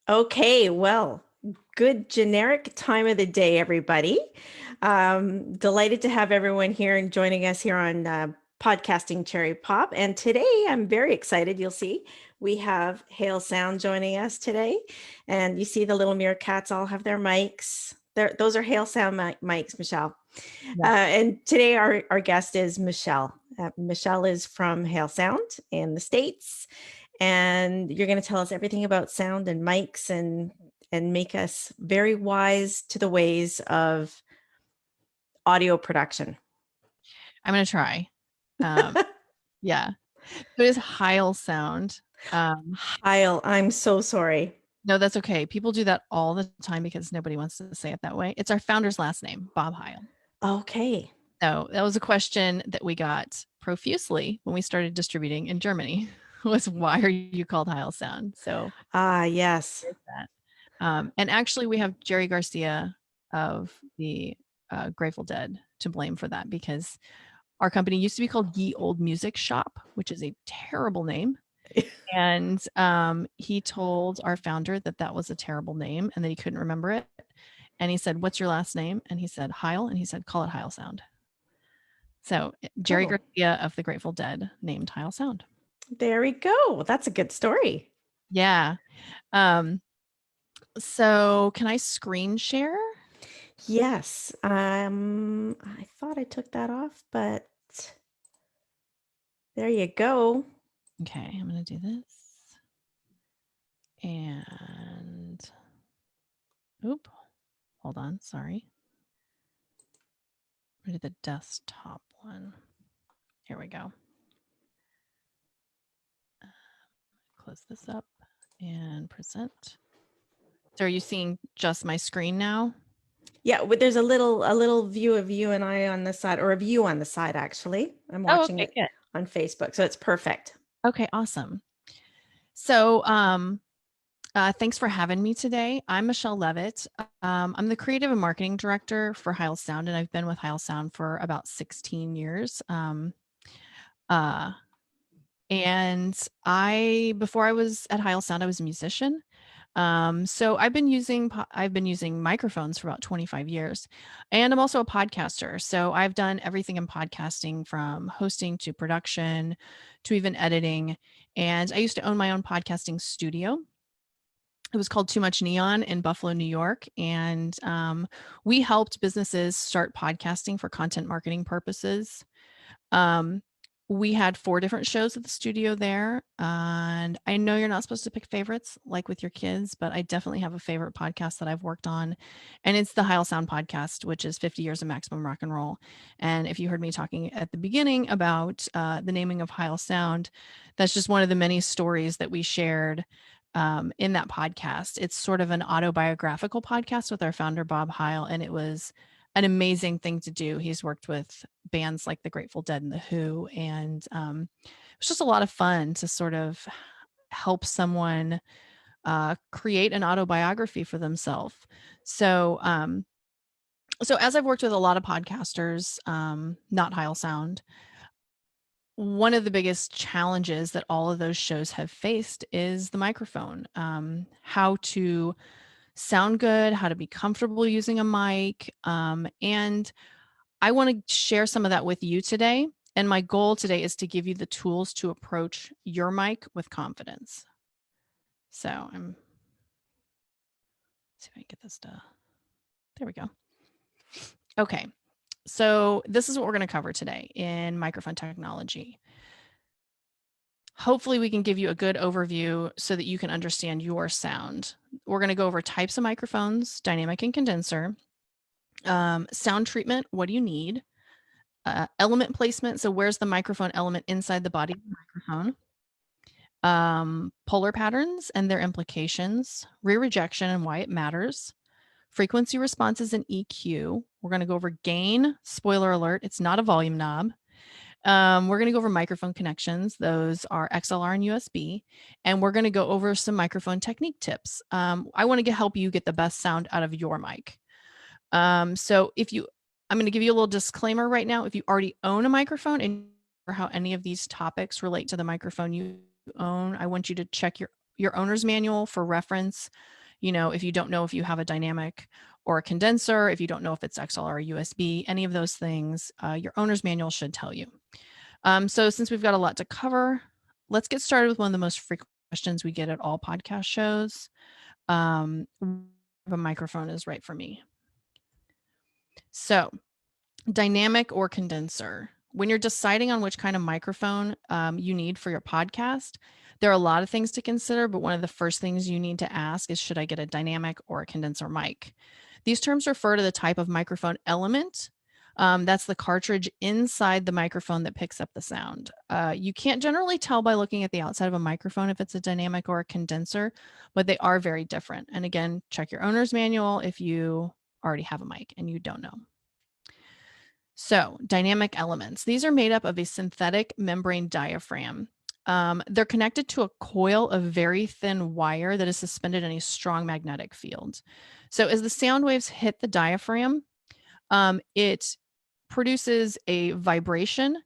Okay, well, good generic time of the day, everybody. Delighted to have everyone here and joining us here on Podcasting Cherry Pop. And today I'm very excited. You'll see we have Hail Sound joining us today. And you see the little meerkats all have their mics. Those are Hail Sound mics, Michelle. Yes. And today our guest is Michelle. Michelle is from Hail Sound in the States. And you're going to tell us everything about sound and mics and make us very wise to the ways of audio production. I'm going to try. Yeah. So it is Heil Sound. Heil, I'm so sorry. No, that's okay. People do that all the time because nobody wants to say it that way. It's our founder's last name, Bob Heil. Okay. So that was a question that we got profusely when we started distributing in Germany was why are you called Heil Sound? So yes. that. And actually we have Jerry Garcia of the Grateful Dead to blame for that because our company used to be called Ye Old Music Shop, which is a terrible name. And he told our founder that that was a terrible name and that he couldn't remember it. And he said, "What's your last name?" And he said, "Heil." And he said, "Call it Heil Sound." So Jerry Garcia of the Grateful Dead named Heil Sound. There we go. That's a good story. Yeah. So can I screen share? Yes. I thought I took that off, but there you go. Okay, I'm going to do this. And, oop, hold on, sorry. I'm going to do the desktop one. Here we go. Close this up and present. So are you seeing just my screen now? Yeah, there's a little view of you and I on the side, or a view on the side, actually. I'm watching it good. on Facebook, so it's perfect. Okay, awesome. So thanks for having me today. I'm Michelle Levitt. I'm the creative and marketing director for Heil Sound, and I've been with Heil Sound for about 16 years. And before I was at Heil Sound, I was a musician. So I've been using microphones for about 25 years, and I'm also a podcaster. So I've done everything in podcasting from hosting to production to even editing. And I used to own my own podcasting studio. It was called Too Much Neon in Buffalo, New York. And we helped businesses start podcasting for content marketing purposes. We had 4 different shows at the studio there. And I know you're not supposed to pick favorites like with your kids, but I definitely have a favorite podcast that I've worked on. And it's the Heil Sound podcast, which is 50 years of maximum rock and roll. And if you heard me talking at the beginning about the naming of Heil Sound, that's just one of the many stories that we shared in that podcast. It's sort of an autobiographical podcast with our founder, Bob Heil, and it was an amazing thing to do. He's worked with bands like the Grateful Dead and the Who, and it was just a lot of fun to sort of help someone create an autobiography for themselves. So, so as I've worked with a lot of podcasters, not Heil Sound, one of the biggest challenges that all of those shows have faced is the microphone. How to sound good, how to be comfortable using a mic. And I want to share some of that with you today. And my goal today is to give you the tools to approach your mic with confidence. So let's see if I can get this to, there we go. Okay. So this is what we're going to cover today in microphone technology. Hopefully we can give you a good overview so that you can understand your sound. We're going to go over types of microphones, dynamic and condenser, sound treatment, what do you need, element placement, so where's the microphone element inside the body of the microphone, polar patterns and their implications, rear rejection and why it matters, frequency responses and EQ. We're going to go over gain, spoiler alert, it's not a volume knob. We're going to go over microphone connections. Those are XLR and USB. And we're going to go over some microphone technique tips. I want to help you get the best sound out of your mic. So I'm going to give you a little disclaimer right now. If you already own a microphone and how any of these topics relate to the microphone you own, I want you to check your owner's manual for reference. If you don't know if you have a dynamic or a condenser, if you don't know if it's XLR or USB, any of those things, your owner's manual should tell you. So since we've got a lot to cover, let's get started with one of the most frequent questions we get at all podcast shows. If a microphone is right for me. So dynamic or condenser. When you're deciding on which kind of microphone you need for your podcast, there are a lot of things to consider, but one of the first things you need to ask is, should I get a dynamic or a condenser mic? These terms refer to the type of microphone element. That's the cartridge inside the microphone that picks up the sound. You can't generally tell by looking at the outside of a microphone if it's a dynamic or a condenser, but they are very different. And again, check your owner's manual if you already have a mic and you don't know. So dynamic elements. These are made up of a synthetic membrane diaphragm. They're connected to a coil of very thin wire that is suspended in a strong magnetic field. So as the sound waves hit the diaphragm, it produces a vibration,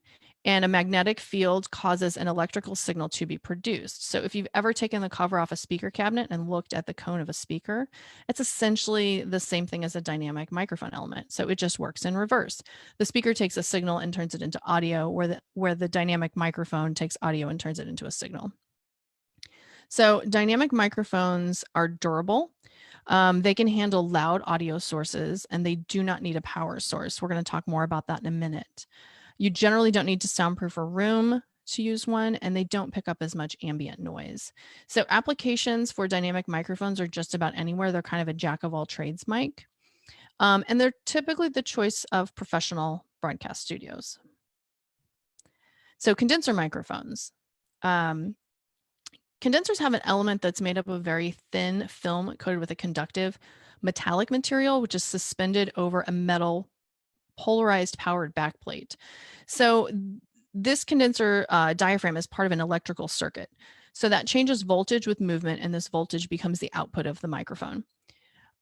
and a magnetic field causes an electrical signal to be produced. So if you've ever taken the cover off a speaker cabinet and looked at the cone of a speaker, it's essentially the same thing as a dynamic microphone element. So it just works in reverse. The speaker takes a signal and turns it into audio, where the dynamic microphone takes audio and turns it into a signal. So dynamic microphones are durable. They can handle loud audio sources, and they do not need a power source. We're going to talk more about that in a minute. You generally don't need to soundproof a room to use one, and they don't pick up as much ambient noise. So applications for dynamic microphones are just about anywhere. They're kind of a jack of all trades mic. And they're typically the choice of professional broadcast studios. So condenser microphones. Condensers have an element that's made up of very thin film coated with a conductive metallic material, which is suspended over a metal polarized powered backplate. So this condenser diaphragm is part of an electrical circuit. So that changes voltage with movement, and this voltage becomes the output of the microphone.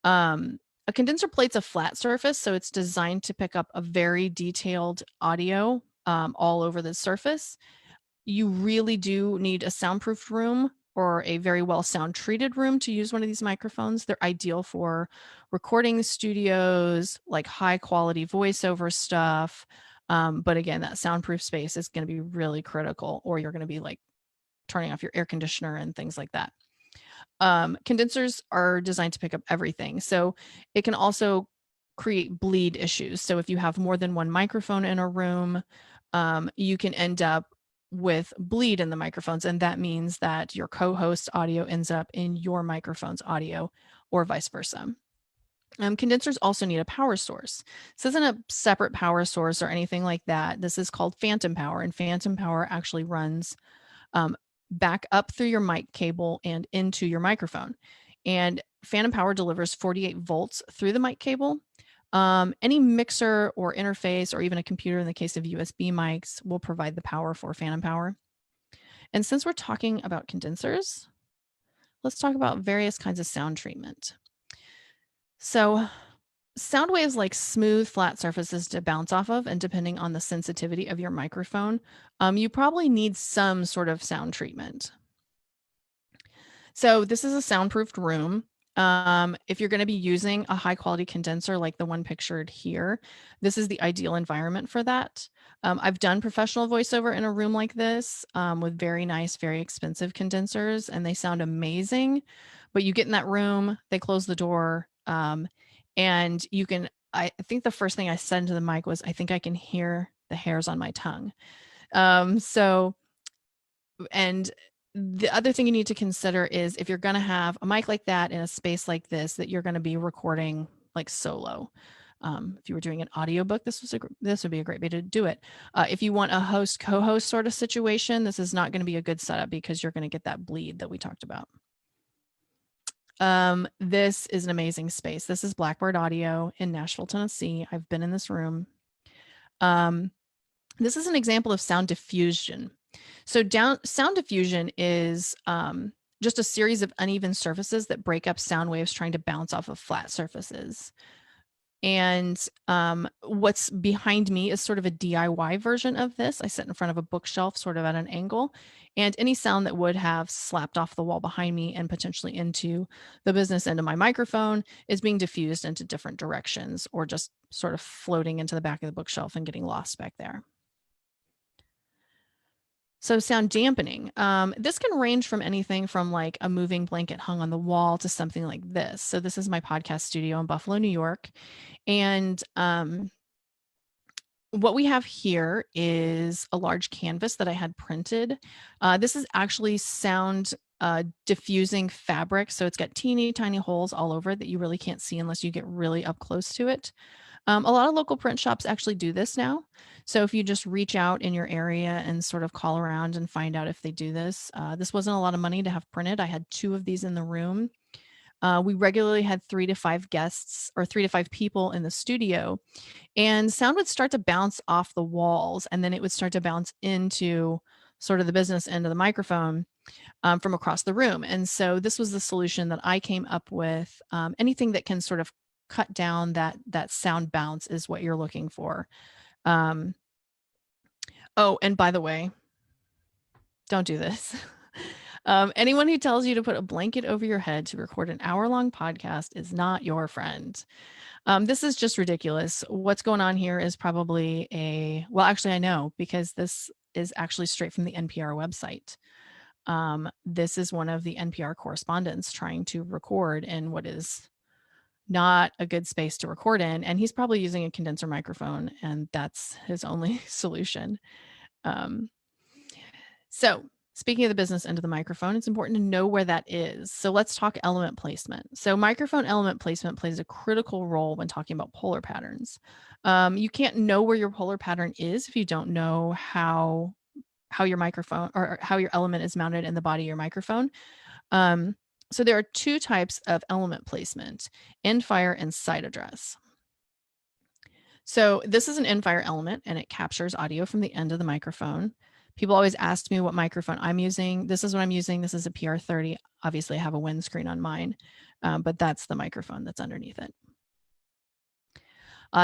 A condenser plate's a flat surface, so it's designed to pick up a very detailed audio all over the surface. You really do need a soundproof room or a very well sound treated room to use one of these microphones. They're ideal for recording studios, like high quality voiceover stuff. But again, that soundproof space is going to be really critical, or you're going to be like turning off your air conditioner and things like that. Condensers are designed to pick up everything. So it can also create bleed issues. So if you have more than one microphone in a room, you can end up with bleed in the microphones, and that means that your co-host audio ends up in your microphone's audio, or vice versa. Condensers also need a power source. This isn't a separate power source or anything like that. This is called phantom power, and phantom power actually runs back up through your mic cable and into your microphone. And phantom power delivers 48 volts through the mic cable. Any mixer or interface, or even a computer in the case of USB mics, will provide the power for phantom power. And since we're talking about condensers, let's talk about various kinds of sound treatment. So sound waves like smooth, flat surfaces to bounce off of, and depending on the sensitivity of your microphone, you probably need some sort of sound treatment. So this is a soundproofed room. If you're going to be using a high quality condenser like the one pictured here, this is the ideal environment for that. I've done professional voiceover in a room like this with very nice, very expensive condensers, and they sound amazing. But you get in that room, they close the door, and you can, I think the first thing I said into the mic was, I think I can hear the hairs on my tongue. And the other thing you need to consider is, if you're going to have a mic like that in a space like this, that you're going to be recording like solo. If you were doing an audiobook, this would be a great way to do it. If you want a host co-host sort of situation, this is not going to be a good setup, because you're going to get that bleed that we talked about. This is an amazing space. This is Blackbird Audio in Nashville, Tennessee. I've been in this room. This is an example of sound diffusion. So sound diffusion is just a series of uneven surfaces that break up sound waves trying to bounce off of flat surfaces. And what's behind me is sort of a DIY version of this. I sit in front of a bookshelf sort of at an angle, and any sound that would have slapped off the wall behind me and potentially into the business end of my microphone is being diffused into different directions or just sort of floating into the back of the bookshelf and getting lost back there. So sound dampening. This can range from anything from like a moving blanket hung on the wall to something like this. So this is my podcast studio in Buffalo, New York. And what we have here is a large canvas that I had printed. This is actually sound diffusing fabric. So it's got teeny tiny holes all over it that you really can't see unless you get really up close to it. A lot of local print shops actually do this now. So if you just reach out in your area and sort of call around and find out if they do this, this wasn't a lot of money to have printed. I had 2 of these in the room. We regularly had 3 to 5 guests or 3 to 5 people in the studio, and sound would start to bounce off the walls, and then it would start to bounce into sort of the business end of the microphone from across the room. And so this was the solution that I came up with. Anything that can sort of cut down that sound bounce is what you're looking for. Oh, and by the way, don't do this. Anyone who tells you to put a blanket over your head to record an hour-long podcast is not your friend. This is just ridiculous. What's going on here is probably well, actually, I know, because this is actually straight from the NPR website. This is one of the NPR correspondents trying to record in what is not a good space to record in. And he's probably using a condenser microphone, and that's his only solution. So speaking of the business end of the microphone, it's important to know where that is. So let's talk element placement. So microphone element placement plays a critical role when talking about polar patterns. You can't know where your polar pattern is if you don't know how your microphone or how your element is mounted in the body of your microphone. So there are 2 types of element placement: end fire and side address. So this is an end fire element, and it captures audio from the end of the microphone. People always ask me what microphone I'm using. This is what I'm using. This is a PR30. Obviously, I have a windscreen on mine, but that's the microphone that's underneath it.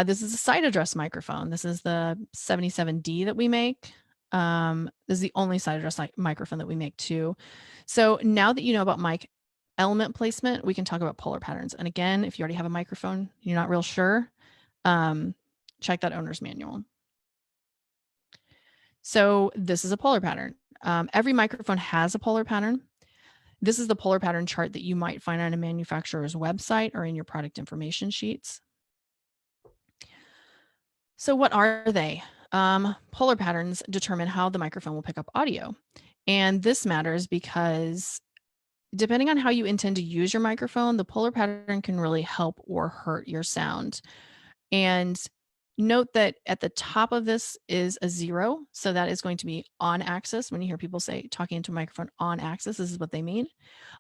This is a side address microphone. This is the 77D that we make. This is the only side address microphone that we make too. So now that you know about mic element placement, we can talk about polar patterns. And again, if you already have a microphone, you're not real sure, check that owner's manual. So this is a polar pattern. Every microphone has a polar pattern. This is the polar pattern chart that you might find on a manufacturer's website or in your product information sheets. So what are they? Polar patterns determine how the microphone will pick up audio. And this matters because depending on how you intend to use your microphone, the polar pattern can really help or hurt your sound. And note that at the top of this is a 0. So that is going to be on axis. When you hear people say talking into a microphone on axis, this is what they mean.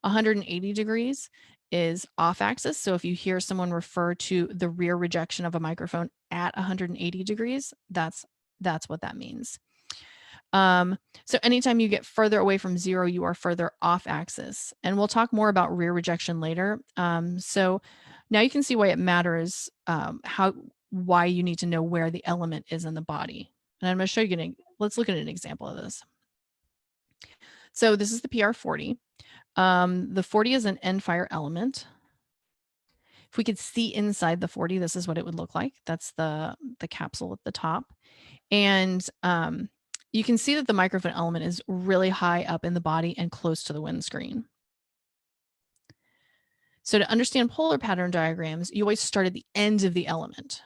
180 degrees is off axis. So if you hear someone refer to the rear rejection of a microphone at 180 degrees, that's what that means. So anytime you get further away from 0, you are further off axis. And we'll talk more about rear rejection later. So now you can see why it matters, why you need to know where the element is in the body. And I'm going to show you, let's look at an example of this. So this is the PR40. The 40 is an end fire element. If we could see inside the 40, this is what it would look like. That's the capsule at the top. And you can see that the microphone element is really high up in the body and close to the windscreen. So to understand polar pattern diagrams, you always start at the end of the element.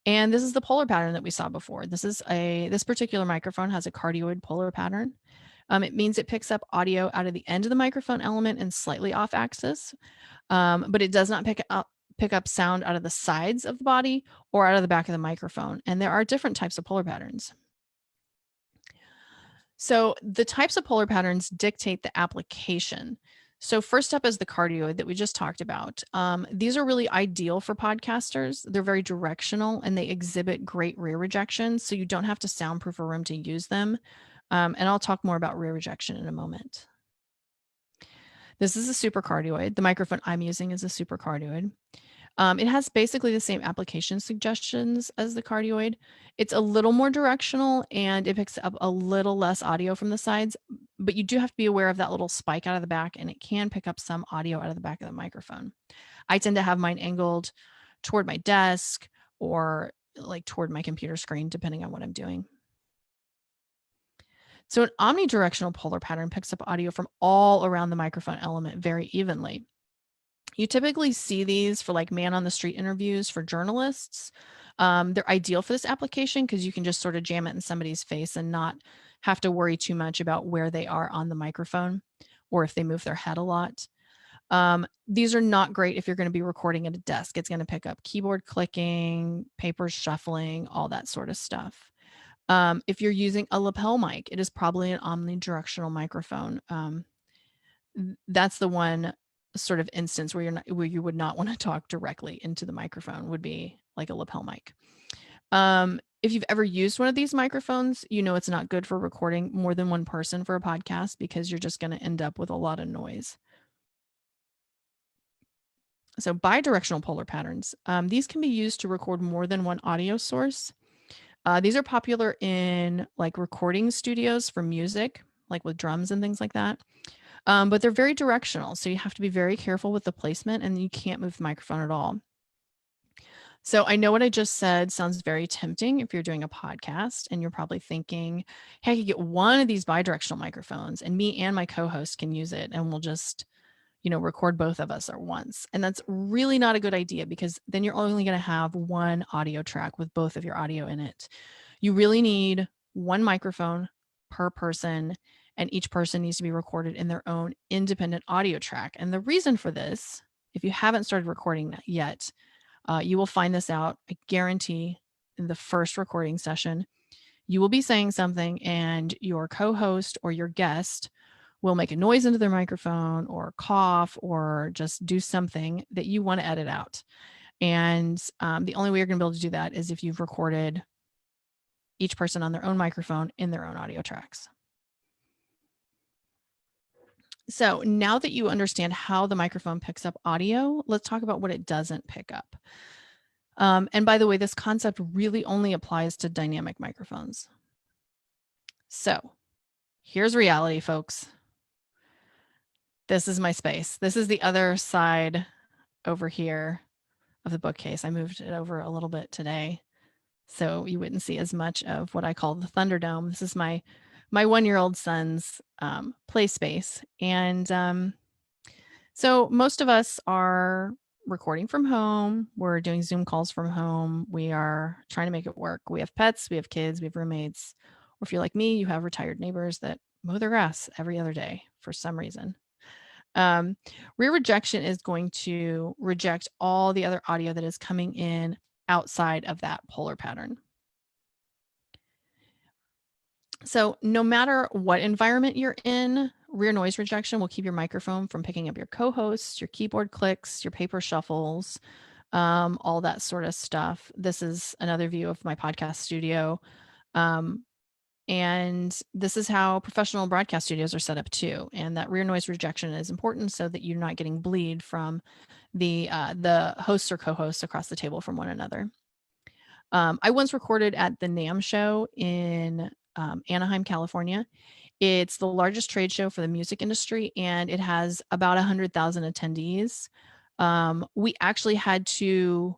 And this is the polar pattern that we saw before. This particular microphone has a cardioid polar pattern. It means it picks up audio out of the end of the microphone element and slightly off axis, but it does not pick up sound out of the sides of the body or out of the back of the microphone. And there are different types of polar patterns. So the types of polar patterns dictate the application. So first up is the cardioid that we just talked about. These are really ideal for podcasters. They're very directional and they exhibit great rear rejection. So you don't have to soundproof a room to use them. And I'll talk more about rear rejection in a moment. This is a supercardioid. The microphone I'm using is a supercardioid. It has basically the same application suggestions as the cardioid. It's a little more directional and it picks up a little less audio from the sides, but you do have to be aware of that little spike out of the back, and it can pick up some audio out of the back of the microphone. I tend to have mine angled toward my desk or like toward my computer screen, depending on what I'm doing. So an omnidirectional polar pattern picks up audio from all around the microphone element very evenly. You typically see these for like man on the street interviews for journalists. They're ideal for this application because you can just sort of jam it in somebody's face and not have to worry too much about where they are on the microphone or if they move their head a lot. These are not great if you're going to be recording at a desk. It's going to pick up keyboard clicking, papers shuffling, all that sort of stuff. If you're using a lapel mic, it is probably an omnidirectional microphone. That's the one sort of instance where you would not want to talk directly into the microphone, would be like a lapel mic. If you've ever used one of these microphones, you know it's not good for recording more than one person for a podcast because you're just going to end up with a lot of noise. So bi-directional polar patterns, these can be used to record more than one audio source. These are popular in like recording studios for music, like with drums and things like that. But they're very directional, so you have to be very careful with the placement, and you can't move the microphone at all. So I know what I just said sounds very tempting if you're doing a podcast and you're probably thinking, hey, I could get one of these bi-directional microphones and me and my co-host can use it and we'll just, record both of us at once. And that's really not a good idea because then you're only going to have one audio track with both of your audio in it. You really need one microphone per person, and each person needs to be recorded in their own independent audio track. And the reason for this, if you haven't started recording that yet, you will find this out, I guarantee, in the first recording session. You will be saying something and your co-host or your guest will make a noise into their microphone or cough or just do something that you want to edit out. And the only way you're going to be able to do that is if you've recorded each person on their own microphone in their own audio tracks. So now that you understand how the microphone picks up audio, let's talk about what it doesn't pick up. And by the way, this concept really only applies to dynamic microphones. So here's reality, folks. This is my space. This is the other side over here of the bookcase. I moved it over a little bit today, so you wouldn't see as much of what I call the Thunderdome. This is my 1-year-old son's play space. And so most of us are recording from home. We're doing Zoom calls from home. We are trying to make it work. We have pets, we have kids, we have roommates. Or if you're like me, you have retired neighbors that mow their grass every other day for some reason. Rear rejection is going to reject all the other audio that is coming in outside of that polar pattern. So no matter what environment you're in, rear noise rejection will keep your microphone from picking up your co-hosts, your keyboard clicks, your paper shuffles, all that sort of stuff. This is another view of my podcast studio. And this is how professional broadcast studios are set up too. And that rear noise rejection is important so that you're not getting bleed from the hosts or co-hosts across the table from one another. I once recorded at the NAMM show in Anaheim, California. It's the largest trade show for the music industry, and it has about 100,000 attendees. We actually had to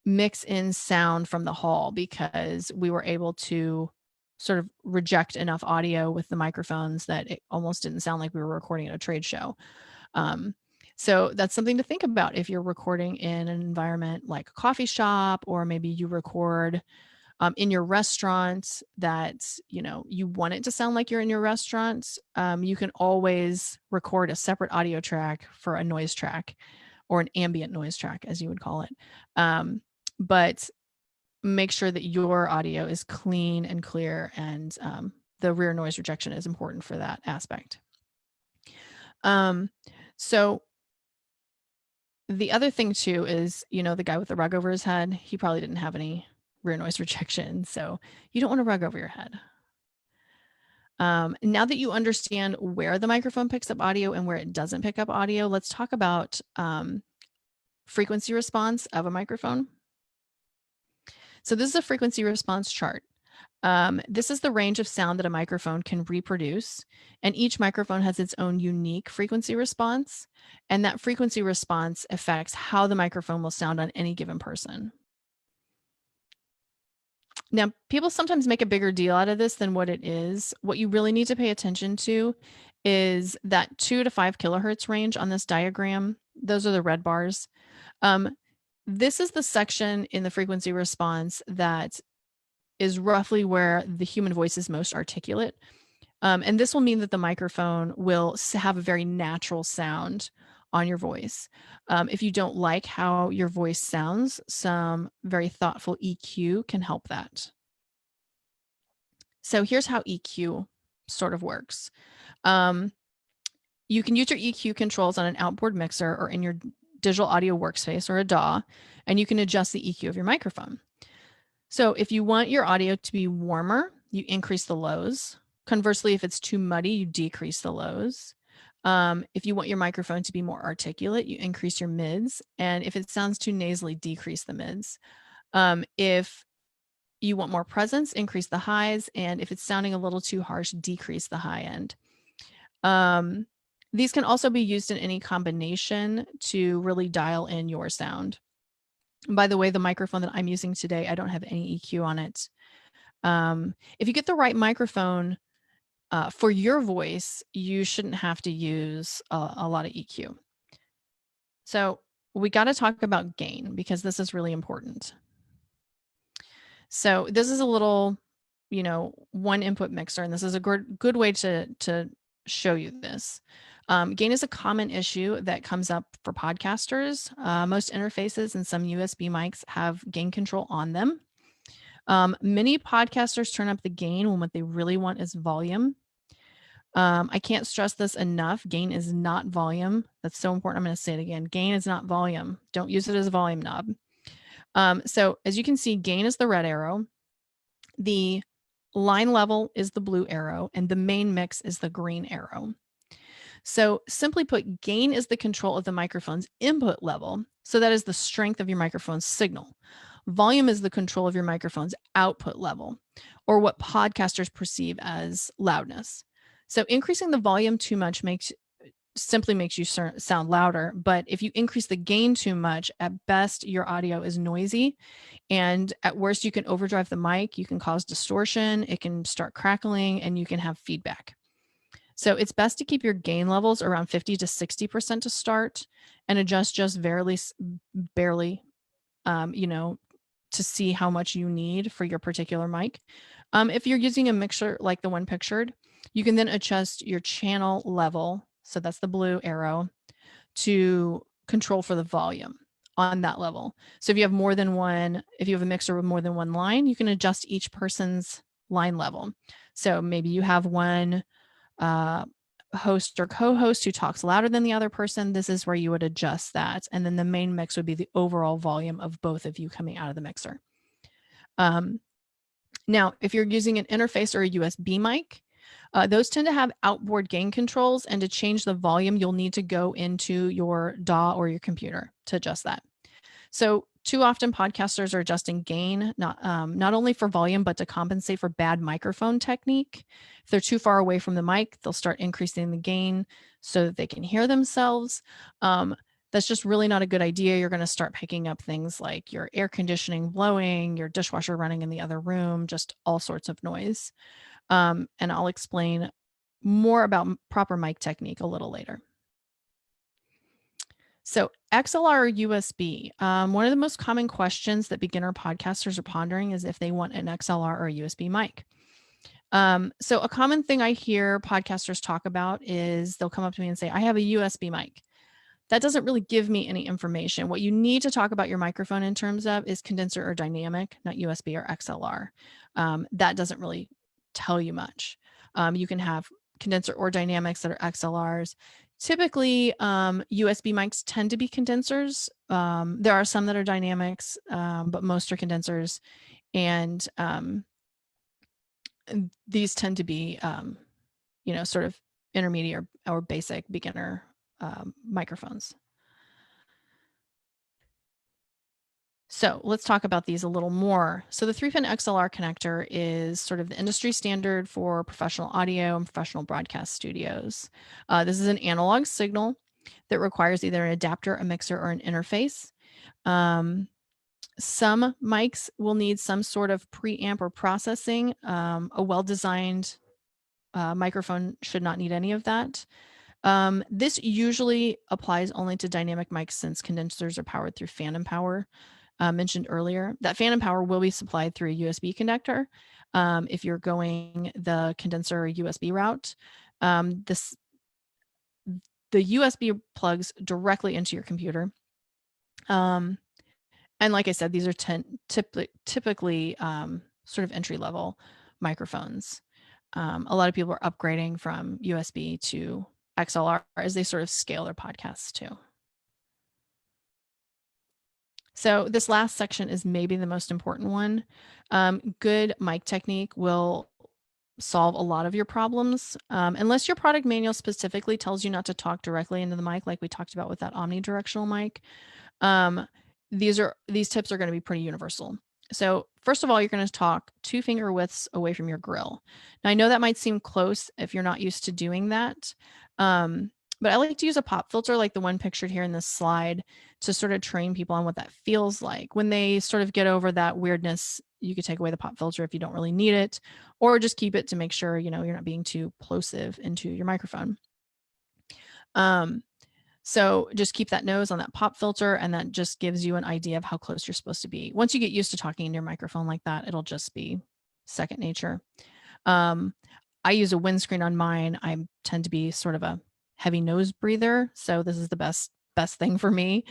mix in sound from the hall because we were able to sort of reject enough audio with the microphones that it almost didn't sound like we were recording at a trade show. So that's something to think about if you're recording in an environment like a coffee shop, or maybe you record in your restaurant that, you want it to sound like you're in your restaurant. You can always record a separate audio track for a noise track, or an ambient noise track, as you would call it. But make sure that your audio is clean and clear, and the rear noise rejection is important for that aspect. So the other thing too is, the guy with the rug over his head, he probably didn't have any rear noise rejection. So you don't want a rug over your head. Now that you understand where the microphone picks up audio and where it doesn't pick up audio, let's talk about frequency response of a microphone. So this is a frequency response chart. This is the range of sound that a microphone can reproduce, and each microphone has its own unique frequency response, and that frequency response affects how the microphone will sound on any given person. Now, people sometimes make a bigger deal out of this than what it is. What you really need to pay attention to is that 2 to 5 kilohertz range on this diagram. Those are the red bars. This is the section in the frequency response that is roughly where the human voice is most articulate. And this will mean that the microphone will have a very natural sound on your voice. If you don't like how your voice sounds, some very thoughtful EQ can help that. So here's how EQ sort of works. You can use your EQ controls on an outboard mixer or in your digital audio workspace or a DAW, and you can adjust the EQ of your microphone. So if you want your audio to be warmer, you increase the lows. Conversely, if it's too muddy, you decrease the lows. If you want your microphone to be more articulate, you increase your mids. And if it sounds too nasally, decrease the mids. If you want more presence, increase the highs. And if it's sounding a little too harsh, decrease the high end. These can also be used in any combination to really dial in your sound. And by the way, the microphone that I'm using today, I don't have any EQ on it. If you get the right microphone for your voice, you shouldn't have to use a lot of EQ. So we got to talk about gain because this is really important. So this is a little, one input mixer, and this is a good way to show you this. Gain is a common issue that comes up for podcasters. Most interfaces and some USB mics have gain control on them. Many podcasters turn up the gain when what they really want is volume. I can't stress this enough. Gain is not volume. That's so important. I'm going to say it again. Gain is not volume. Don't use it as a volume knob. So as you can see, gain is the red arrow. The line level is the blue arrow, and the main mix is the green arrow. So simply put, gain is the control of the microphone's input level. So that is the strength of your microphone's signal. Volume is the control of your microphone's output level, or what podcasters perceive as loudness. So increasing the volume too much simply makes you sound louder. But if you increase the gain too much, at best, your audio is noisy. And at worst, you can overdrive the mic. You can cause distortion. It can start crackling, and you can have feedback. So it's best to keep your gain levels around 50 to 60% to start, and adjust just barely, to see how much you need for your particular mic. If you're using a mixer like the one pictured, you can then adjust your channel level. So that's the blue arrow to control for the volume on that level. So if you have a mixer with more than one line, you can adjust each person's line level. So maybe you have one host or co-host who talks louder than the other person. This is where you would adjust that. And then the main mix would be the overall volume of both of you coming out of the mixer. Now, if you're using an interface or a USB mic, those tend to have outboard gain controls, and to change the volume, you'll need to go into your DAW or your computer to adjust that. So too often podcasters are adjusting gain, not only for volume, but to compensate for bad microphone technique. If they're too far away from the mic, they'll start increasing the gain so that they can hear themselves. That's just really not a good idea. You're going to start picking up things like your air conditioning blowing, your dishwasher running in the other room, just all sorts of noise. And I'll explain more about proper mic technique a little later. So XLR or USB, one of the most common questions that beginner podcasters are pondering is if they want an XLR or a USB mic. So a common thing I hear podcasters talk about is they'll come up to me and say, I have a USB mic. That doesn't really give me any information. What you need to talk about your microphone in terms of is condenser or dynamic, not USB or XLR. That doesn't really tell you much. You can have condenser or dynamics that are XLRs. Typically, USB mics tend to be condensers. There are some that are dynamics, but most are condensers. And these tend to be, sort of intermediate or basic beginner microphones. So let's talk about these a little more. So the 3-pin XLR connector is sort of the industry standard for professional audio and professional broadcast studios. This is an analog signal that requires either an adapter, a mixer, or an interface. Some mics will need some sort of preamp or processing. A well-designed microphone should not need any of that. This usually applies only to dynamic mics since condensers are powered through phantom power. Mentioned earlier, that phantom power will be supplied through a USB connector. If you're going the condenser USB route, the USB plugs directly into your computer. And like I said, these are typically sort of entry level microphones. A lot of people are upgrading from USB to XLR as they sort of scale their podcasts too. So this last section is maybe the most important one. Good mic technique will solve a lot of your problems. Unless your product manual specifically tells you not to talk directly into the mic, like we talked about with that omnidirectional mic, these tips are going to be pretty universal. So first of all, you're going to talk 2 finger widths away from your grill. Now I know that might seem close if you're not used to doing that. But I like to use a pop filter like the one pictured here in this slide to sort of train people on what that feels like. When they sort of get over that weirdness, you could take away the pop filter if you don't really need it, or just keep it to make sure, you're not being too plosive into your microphone. So just keep that nose on that pop filter, and that just gives you an idea of how close you're supposed to be. Once you get used to talking in your microphone like that, it'll just be second nature. I use a windscreen on mine. I tend to be sort of a heavy nose breather, so this is the best thing for me.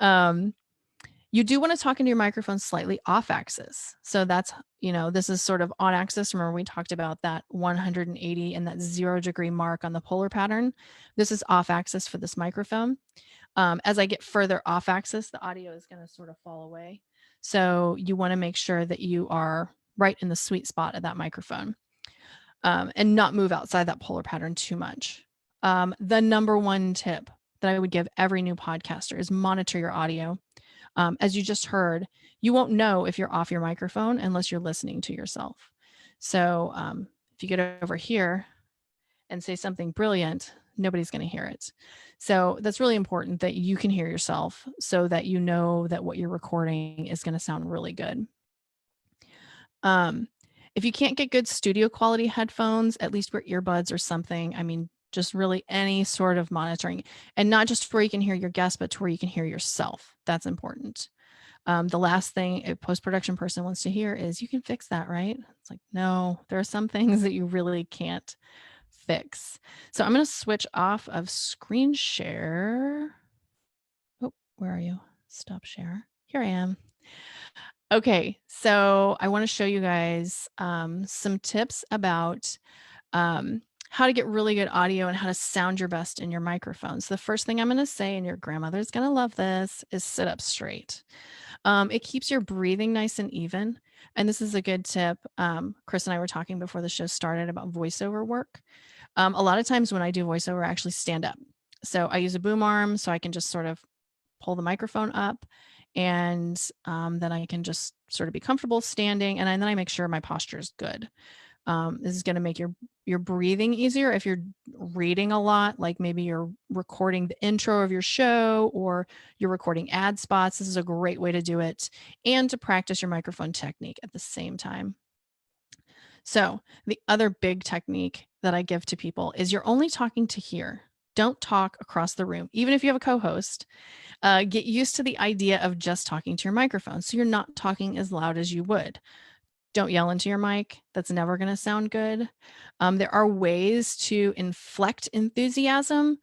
You do want to talk into your microphone slightly off axis. So that's, this is sort of on axis. Remember we talked about that 180 and that 0-degree mark on the polar pattern. This is off axis for this microphone. As I get further off axis, the audio is going to sort of fall away. So you want to make sure that you are right in the sweet spot of that microphone, and not move outside that polar pattern too much. The number one tip that I would give every new podcaster is monitor your audio. As you just heard, you won't know if you're off your microphone unless you're listening to yourself. So if you get over here and say something brilliant, nobody's going to hear it. So that's really important that you can hear yourself so that you know that what you're recording is going to sound really good. If you can't get good studio quality headphones, at least wear earbuds or something. I mean, just really any sort of monitoring, and not just where you can hear your guest, but to where you can hear yourself. That's important. The last thing a post-production person wants to hear is, you can fix that, right? It's like, no, there are some things that you really can't fix. So I'm going to switch off of screen share. Oh, where are you? Stop share. Here I am. Okay, so I want to show you guys some tips about how to get really good audio and how to sound your best in your microphone. So the first thing I'm going to say, and your grandmother's going to love this, is sit up straight. It keeps your breathing nice and even. And this is a good tip. Chris and I were talking before the show started about voiceover work. A lot of times when I do voiceover, I actually stand up. So I use a boom arm so I can just sort of pull the microphone up, and then I can just sort of be comfortable standing, and then I make sure my posture is good. This is going to make your breathing easier if you're reading a lot, like maybe you're recording the intro of your show or you're recording ad spots. This is a great way to do it and to practice your microphone technique at the same time. So the other big technique that I give to people is, you're only talking to here. Don't talk across the room. Even if you have a co-host, get used to the idea of just talking to your microphone. So you're not talking as loud as you would. Don't yell into your mic. That's never going to sound good. There are ways to inflect enthusiasm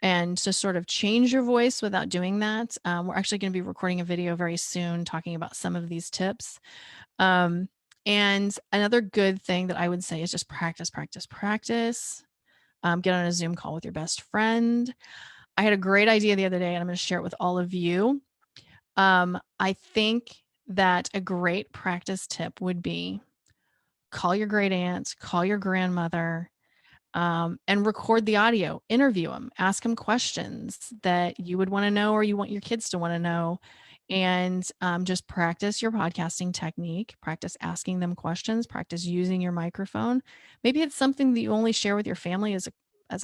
and to sort of change your voice without doing that. We're actually going to be recording a video very soon talking about some of these tips. And another good thing that I would say is just practice, practice, practice. Get on a Zoom call with your best friend. I had a great idea the other day, and I'm going to share it with all of you. I think that a great practice tip would be, call your great aunt, call your grandmother, and record the audio, interview them, ask them questions that you would want to know or you want your kids to want to know, and just practice your podcasting technique, practice asking them questions, practice using your microphone. Maybe it's something that you only share with your family as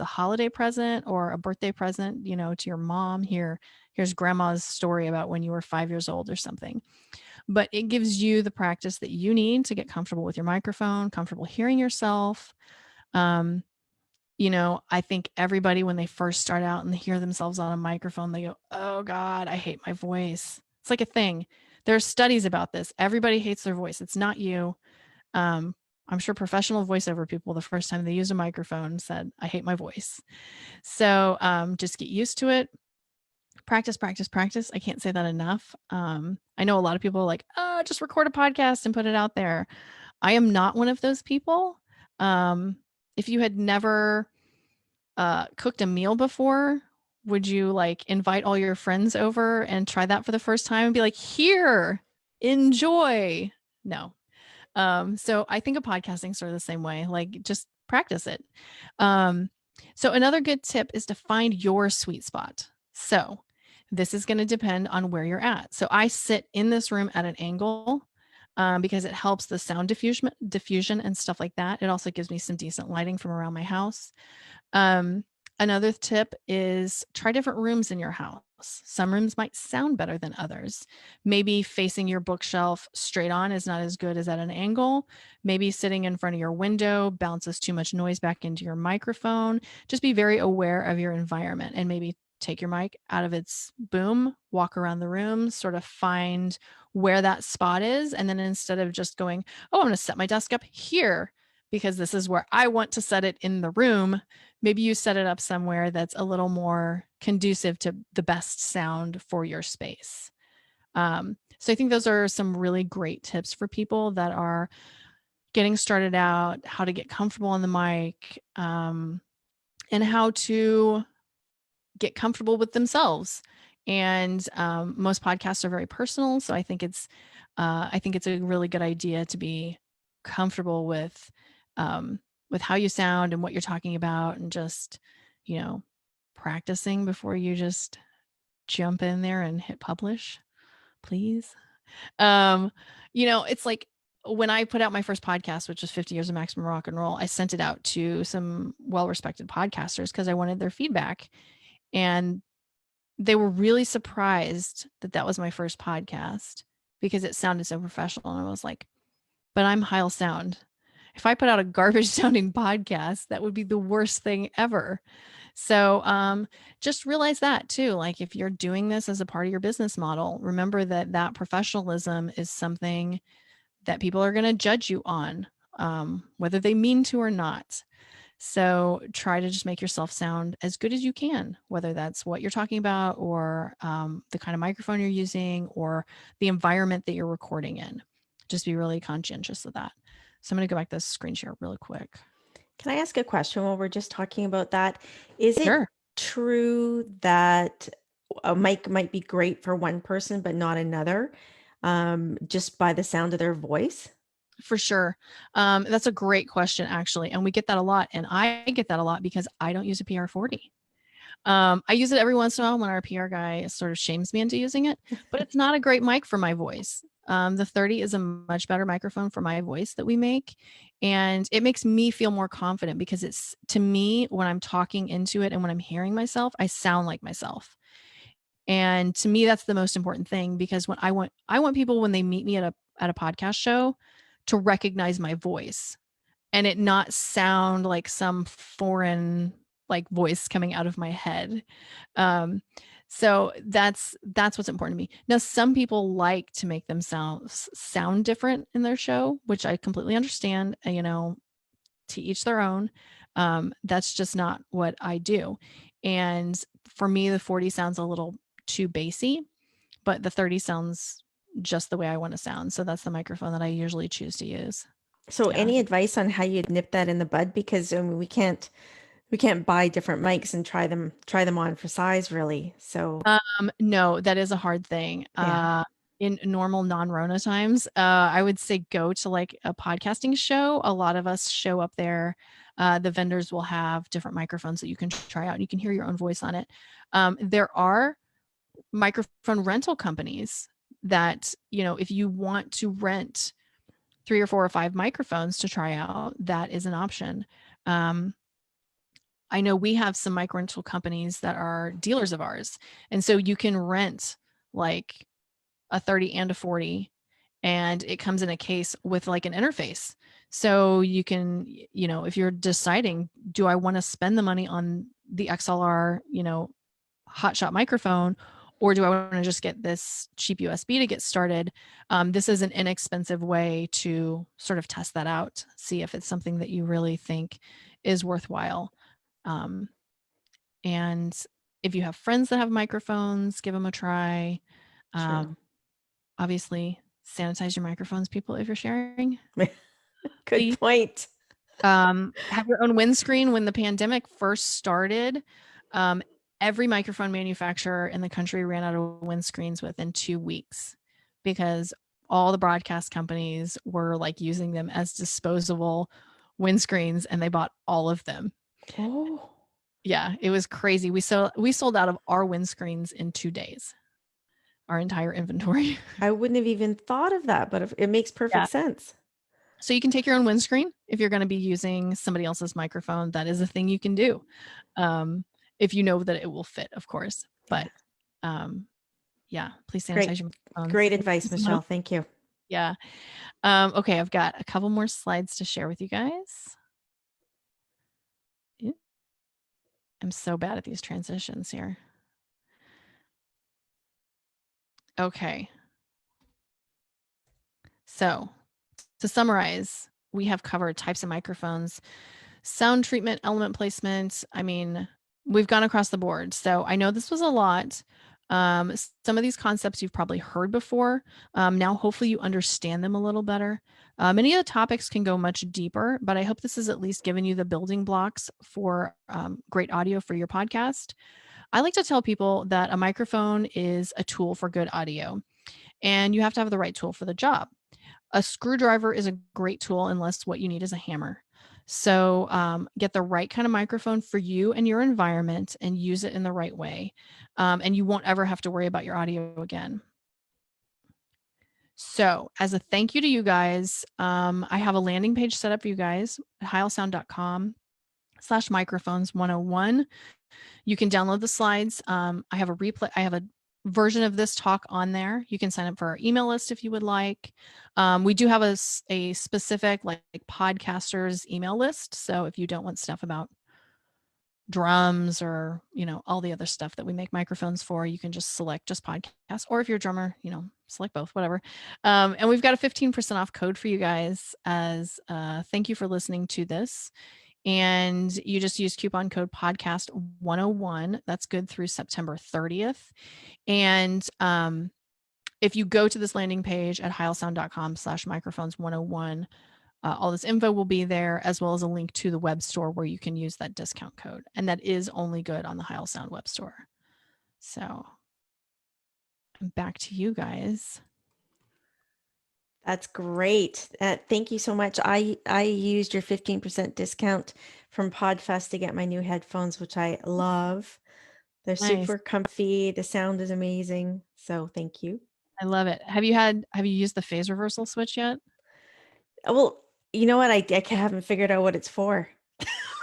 a holiday present or a birthday present, to your mom. Here's grandma's story about when you were 5 years old or something. But it gives you the practice that you need to get comfortable with your microphone, comfortable hearing yourself. Um, I think everybody, when they first start out and they hear themselves on a microphone, they go, "Oh God, I hate my voice." It's like a thing. There's studies about this. Everybody hates their voice. It's not you. I'm sure professional voiceover people, the first time they used a microphone, said, "I hate my voice." So just get used to it. Practice, practice, practice. I can't say that enough. I know a lot of people are like, "Oh, just record a podcast and put it out there." I am not one of those people. If you had never cooked a meal before, would you like invite all your friends over and try that for the first time and be like, "Here, enjoy"? No. So I think of podcasting sort of the same way, like just practice it. So another good tip is to find your sweet spot. So this is going to depend on where you're at. So I sit in this room at an angle because it helps the sound diffusion and stuff like that. It also gives me some decent lighting from around my house. Um, Another tip is try different rooms in your house. Some rooms might sound better than others. Maybe facing your bookshelf straight on is not as good as at an angle. Maybe sitting in front of your window bounces too much noise back into your microphone. Just be very aware of your environment and maybe take your mic out of its boom, walk around the room, sort of find where that spot is. And then instead of just going, "Oh, I'm going to set my desk up here because this is where I want to set it in the room," maybe you set it up somewhere that's a little more conducive to the best sound for your space. So I think those are some really great tips for people that are getting started out, how to get comfortable on the mic, and how to get comfortable with themselves. And most podcasts are very personal, so I think it's a really good idea to be comfortable with how you sound and what you're talking about, and just you know practicing before you just jump in there and hit publish, please. um it's like when I put out my first podcast, which was 50 years of maximum rock and roll, I sent it out to some well-respected podcasters because I wanted their feedback, and they were really surprised that that was my first podcast because it sounded so professional. And I was like, "But I'm Heil Sound. If I put out a garbage sounding podcast, that would be the worst thing ever." So just realize that too. Like if you're doing this as a part of your business model, remember that that professionalism is something that people are going to judge you on, whether they mean to or not. So try to just make yourself sound as good as you can, whether that's what you're talking about or the kind of microphone you're using or the environment that you're recording in. Just be really conscientious of that. So I'm going to go back to the screen share really quick. Can I ask a question while we're just talking about that? Is it Sure. true that a mic might be great for one person but not another, just by the sound of their voice? For sure. That's a great question, actually. And we get that a lot. And I get that a lot because I don't use a PR40. I use it every once in a while when our PR guy sort of shames me into using it, but it's not a great mic for my voice. The 30 is a much better microphone for my voice that we make. And it makes me feel more confident because it's, to me, when I'm talking into it and when I'm hearing myself, I sound like myself. And to me, that's the most important thing because when I want people when they meet me at a podcast show to recognize my voice and it not sound like some foreign like voice coming out of my head. Um, so that's what's important to me. Now, some people like to make themselves sound different in their show, which I completely understand. To each their own. That's just not what I do. And for me, the 40 sounds a little too bassy, but the 30 sounds just the way I want to sound. So that's the microphone that I usually choose to use. So Yeah. any advice on how you'd nip that in the bud? Because I mean, we can't buy different mics and try them on for size really. So No, that is a hard thing. yeah. In normal non-Rona times, I would say go to like a podcasting show. A lot of us show up there. The vendors will have different microphones that you can try out and you can hear your own voice on it. There are microphone rental companies that, if you want to rent 3 or 4 or 5 microphones to try out, that is an option. I know we have some mic rental companies that are dealers of ours. And so you can rent like a 30 and a 40, and it comes in a case with like an interface. So you can, if you're deciding, do I want to spend the money on the XLR, hotshot microphone, or do I want to just get this cheap USB to get started? This is an inexpensive way to sort of test that out, see if it's something that you really think is worthwhile. And if you have friends that have microphones, give them a try. True. Obviously, sanitize your microphones, people, if you're sharing. Good point. Have your own windscreen. When the pandemic first started, every microphone manufacturer in the country ran out of windscreens within 2 weeks because all the broadcast companies were like using them as disposable windscreens, and they bought all of them. Oh, Yeah, it was crazy. We sold out of our windscreens in 2 days, our entire inventory. I wouldn't have even thought of that, but it makes perfect sense. So you can take your own windscreen if you're going to be using somebody else's microphone. That is a thing you can do, if you know that it will fit, of course. But please sanitize your microphones. Great advice, Michelle. Thank you. Yeah. Okay, I've got a couple more slides to share with you guys. I'm so bad at these transitions here. Okay. So to summarize, we have covered types of microphones, sound treatment, element placement. I mean, we've gone across the board. So I know this was a lot. Some of these concepts you've probably heard before. Now, hopefully you understand them a little better. Many of the topics can go much deeper, but I hope this has at least given you the building blocks for great audio for your podcast. I like to tell people that a microphone is a tool for good audio, and you have to have the right tool for the job. A screwdriver is a great tool unless what you need is a hammer. So get the right kind of microphone for you and your environment and use it in the right way. And you won't ever have to worry about your audio again. So as a thank you to you guys, I have a landing page set up for you guys at heilsound.com/microphones101. You can download the slides. I have a replay. I have a version of this talk on there. You can sign up for our email list if you would like. We do have a specific like podcasters email list. So if you don't want stuff about drums or, all the other stuff that we make microphones for, you can just select just podcasts. Or if you're a drummer, select both, whatever. And we've got a 15% off code for you guys as thank you for listening to this. And you just use coupon code podcast 101. That's good through September 30th. And if you go to this landing page at heilsound.com/microphones101, all this info will be there, as well as a link to the web store where you can use that discount code. And that is only good on the Heil Sound web store. So back to you guys. That's great. Thank you so much. I used your 15% discount from PodFest to get my new headphones, which I love. They're super comfy. The sound is amazing. So thank you. I love it. Have you used the phase reversal switch yet? Well, you know what? I haven't figured out what it's for.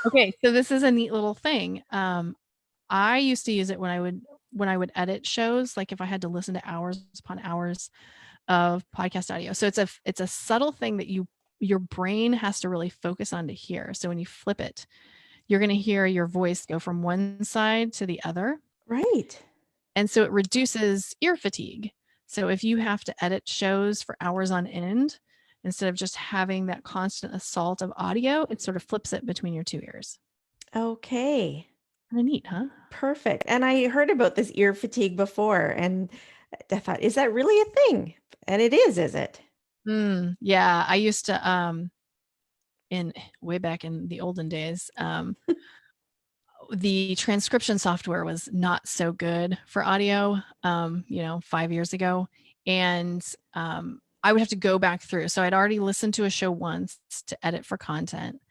Okay, so this is a neat little thing. I used to use it when I would edit shows, like if I had to listen to hours upon hours of podcast audio. So it's a subtle thing that your brain has to really focus on to hear. So when you flip it, you're going to hear your voice go from one side to the other. Right. And so it reduces ear fatigue. So if you have to edit shows for hours on end, instead of just having that constant assault of audio, it sort of flips it between your two ears. Okay. Kind of neat, huh? Perfect. And I heard about this ear fatigue before, and I thought, is that really a thing? And it is it? Yeah, I used to way back in the olden days, the transcription software was not so good for audio, 5 years ago. And I would have to go back through. So I'd already listened to a show once to edit for content.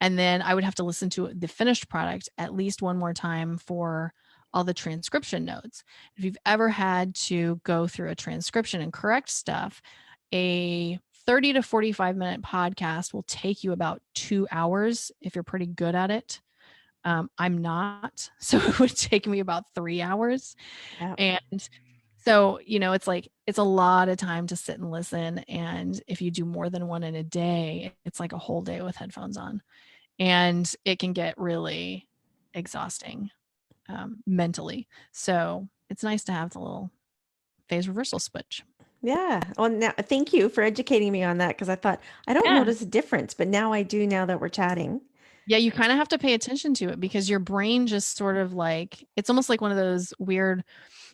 And then I would have to listen to the finished product at least one more time for all the transcription notes. If you've ever had to go through a transcription and correct stuff, a 30 to 45-minute podcast will take you about 2 hours if you're pretty good at it. I'm not, so it would take me about 3 hours. Yeah. And so, it's a lot of time to sit and listen. And if you do more than one in a day, it's like a whole day with headphones on. And it can get really exhausting mentally. So it's nice to have the little phase reversal switch. Yeah. Well, now thank you for educating me on that because I thought I don't Yeah. notice a difference, but now I do now that we're chatting. Yeah, you kind of have to pay attention to it because your brain just sort of like, it's almost like one of those weird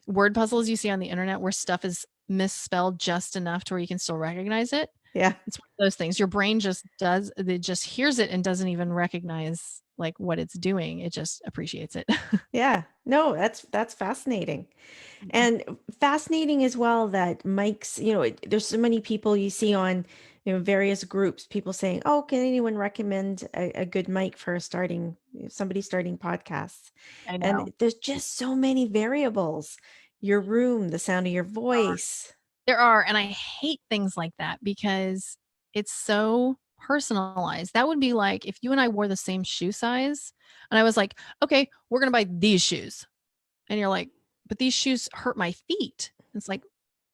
word puzzles you see on the internet where stuff is misspelled just enough to where you can still recognize it. Yeah. It's one of those things. Your brain it just hears it and doesn't even recognize like what it's doing. It just appreciates it. Yeah. No, that's fascinating. And fascinating as well that mics, there's so many people you see on, various groups, people saying, "Oh, can anyone recommend a good mic for somebody starting podcasts?" I And know. there's just so many variables. Your room, the sound of your voice. There are, and I hate things like that because it's so personalized. That would be like if you and I wore the same shoe size and I was like, okay, we're going to buy these shoes. And you're like, but these shoes hurt my feet. It's like,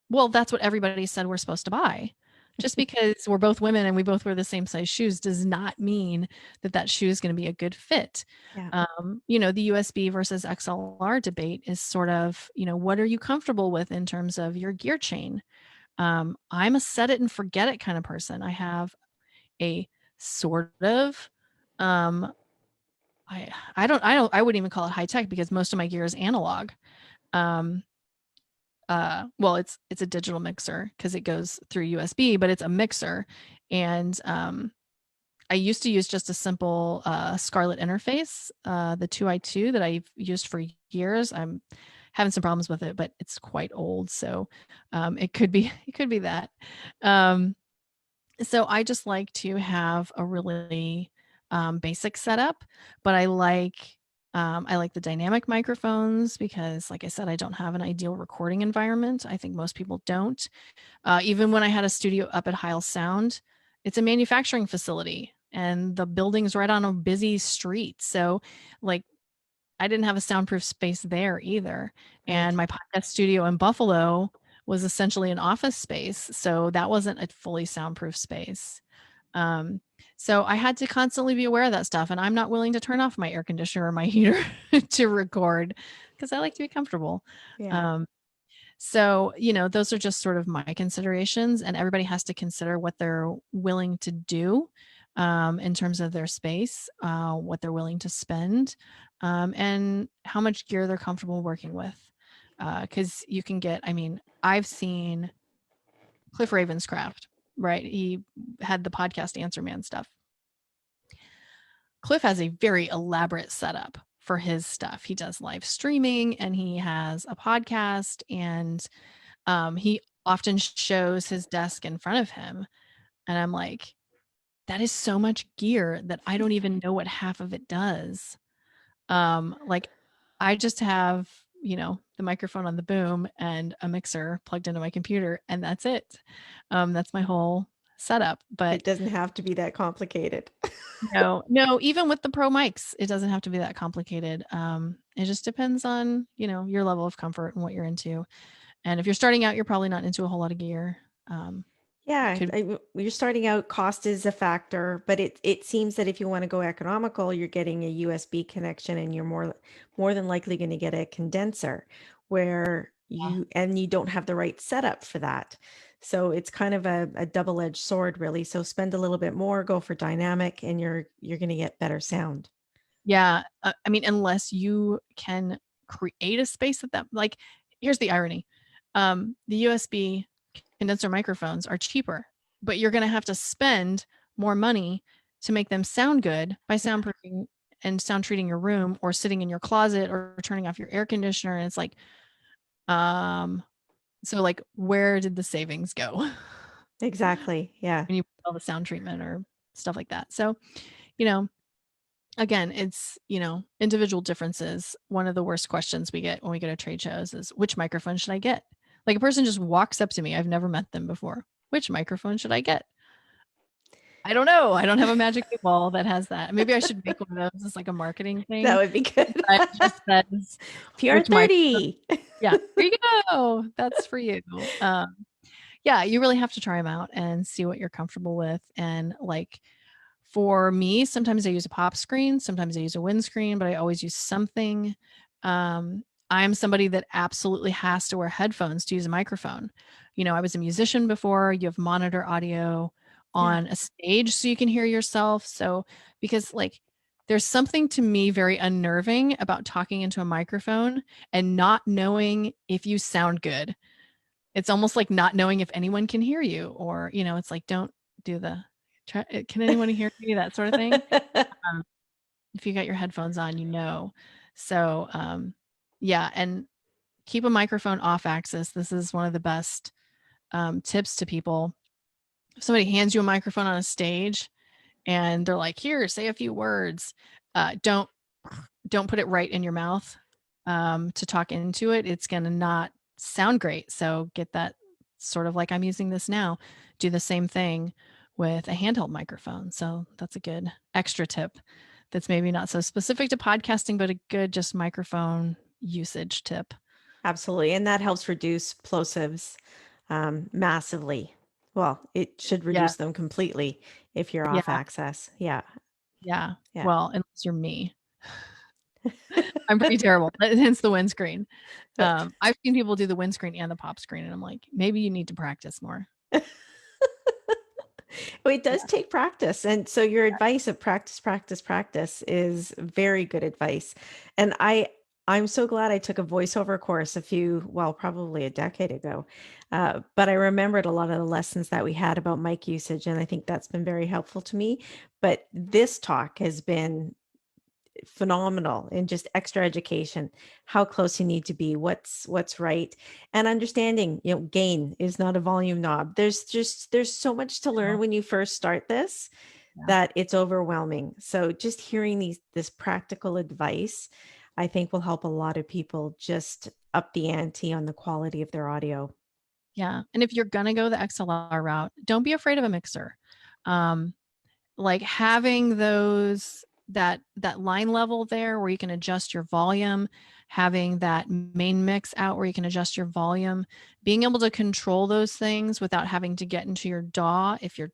well, that's what everybody said we're supposed to buy. Just because we're both women and we both wear the same size shoes does not mean that that shoe is going to be a good fit. Yeah. The USB versus XLR debate is sort of, what are you comfortable with in terms of your gear chain? I'm a set it and forget it kind of person. I have a sort of, um, I wouldn't even call it high tech because most of my gear is analog. Um, well, it's a digital mixer because it goes through USB, but it's a mixer. And I used to use just a simple Scarlett interface, the 2i2 that I've used for years. I'm having some problems with it, but it's quite old, so it could be that. Um, so I just like to have a really basic setup, but I like the dynamic microphones because, like I said, I don't have an ideal recording environment. I think most people don't. Even when I had a studio up at Heil Sound, it's a manufacturing facility and the building's right on a busy street. So, like, I didn't have a soundproof space there either. And Right. my podcast studio in Buffalo was essentially an office space. So, that wasn't a fully soundproof space. Um, so I had to constantly be aware of that stuff. And I'm not willing to turn off my air conditioner or my heater to record because I like to be comfortable. Yeah. Um, so, those are just sort of my considerations, and everybody has to consider what they're willing to do in terms of their space, what they're willing to spend, and how much gear they're comfortable working with. Because you can get, I've seen Cliff Ravenscraft, right? He had the podcast Answer Man stuff. Cliff has a very elaborate setup for his stuff. He does live streaming and he has a podcast, and he often shows his desk in front of him. And I'm like, that is so much gear that I don't even know what half of it does. Like I just have, the microphone on the boom and a mixer plugged into my computer, and that's it. That's my whole setup. It But doesn't have to be that complicated. no, even with the pro mics, it doesn't have to be that complicated. It just depends on, your level of comfort and what you're into. And if you're starting out, you're probably not into a whole lot of gear. Yeah, Could you're starting out, cost is a factor, but it seems that if you want to go economical, you're getting a USB connection and you're more than likely going to get a condenser where you don't have the right setup for that. So it's kind of a double-edged sword, really. So spend a little bit more, go for dynamic, and you're going to get better sound. Yeah, unless you can create a space that like, here's the irony. The USB condenser microphones are cheaper, but you're going to have to spend more money to make them sound good by soundproofing and sound treating your room or sitting in your closet or turning off your air conditioner. And it's like, so like, where did the savings go Exactly. Yeah. when you put all the sound treatment or stuff like that? So, you know, again, it's, individual differences. One of the worst questions we get when we go to trade shows is, which microphone should I get? Like a person just walks up to me. I've never met them before. Which microphone should I get? I don't know. I don't have a magic 8 ball that has that. Maybe I should make one of those as like a marketing That thing would be good. that just says which microphone. PR30. Yeah, there you go. That's for you. Yeah, you really have to try them out and see what you're comfortable with. And like for me, sometimes I use a pop screen, sometimes I use a windscreen, but I always use something. I'm somebody that absolutely has to wear headphones to use a microphone. I was a musician before. You have monitor audio Yeah. on a stage so you can hear yourself. So, because like there's something to me very unnerving about talking into a microphone and not knowing if you sound good. It's almost like not knowing if anyone can hear you, or, it's like, don't do the try, can anyone hear me? That sort of thing. Um, if you got your headphones on, So, yeah, and keep a microphone off axis. This is one of the best tips to people. If somebody hands you a microphone on a stage and they're like, "Here, say a few words," don't put it right in your mouth to talk into it. It's gonna not sound great. So get that, sort of like I'm using this now. Do the same thing with a handheld microphone. So that's a good extra tip that's maybe not so specific to podcasting, but a good just microphone usage tip. Absolutely. And that helps reduce plosives massively. Well, it should Yeah. reduce them completely if you're off Yeah. access. Yeah. Yeah. Yeah. Well, unless you're me. I'm pretty terrible. Hence the windscreen. I've seen people do the windscreen and the pop screen, and I'm like, maybe you need to practice more. Well, it does Yeah. take practice. And so your advice of practice, practice, practice is very good advice. And I'm so glad I took a voiceover course probably a decade ago. But I remembered a lot of the lessons that we had about mic usage, and I think that's been very helpful to me. But this talk has been phenomenal in just extra education, how close you need to be, what's right, and understanding, gain is not a volume knob. There's so much to learn No. when you first start this Yeah. that it's overwhelming. So just hearing this practical advice, I think will help a lot of people just up the ante on the quality of their audio. Yeah. And if you're gonna go the XLR route, don't be afraid of a mixer. Um, like having that line level there where you can adjust your volume, having that main mix out where you can adjust your volume, being able to control those things without having to get into your DAW. If you're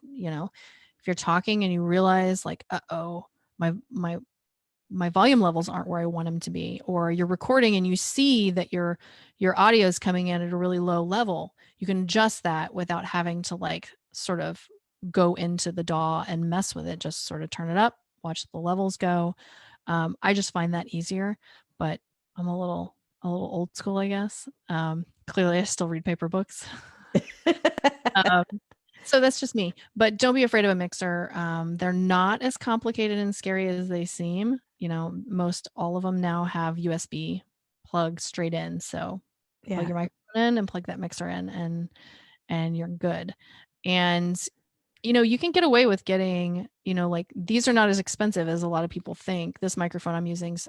talking and you realize like, uh-oh, my volume levels aren't where I want them to be, or you're recording and you see that your audio is coming in at a really low level, you can adjust that without having to like sort of go into the DAW and mess with it. Just sort of turn it up, watch the levels go. I just find that easier, but I'm a little old school, I guess. Clearly, I still read paper books. um, so that's just me. But don't be afraid of a mixer. They're not as complicated and scary as they seem. Most all of them now have USB plug straight in. So plug Yeah, your microphone in and plug that mixer in, and you're good. And you can get away with getting, like these are not as expensive as a lot of people think. This microphone I'm using is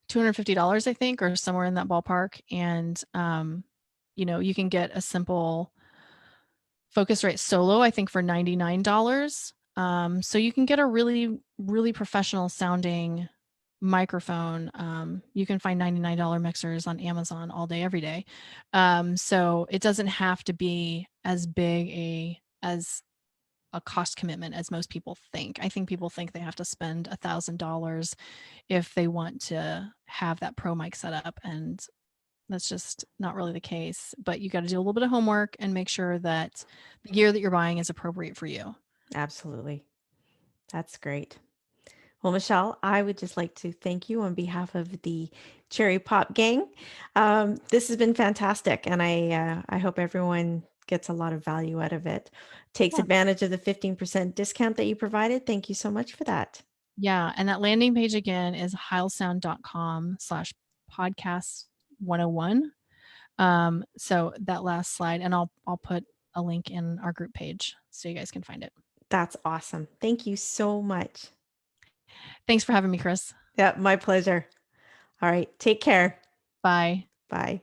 $250, I think, or somewhere in that ballpark. And you can get a simple Focusrite Solo, I think, for $99. So you can get a really, really professional sounding microphone. You can find $99 mixers on Amazon all day, every day. So it doesn't have to be as big as a cost commitment as most people think. I think people think they have to spend $1,000 if they want to have that pro mic set up, and that's just not really the case. But you got to do a little bit of homework and make sure that the gear that you're buying is appropriate for you. absolutely. That's great. Well, Michelle, I would just like to thank you on behalf of the Cherry Pop Gang. This has been fantastic, and I hope everyone gets a lot of value out of it. Takes Yeah. advantage of the 15% discount that you provided. Thank you so much for that. Yeah. And that landing page again is heilsound.com/podcast 101. So that last slide, and I'll put a link in our group page so you guys can find it. That's awesome. Thank you so much. Thanks for having me, Chris. Yeah, my pleasure. All right. Take care. Bye. Bye.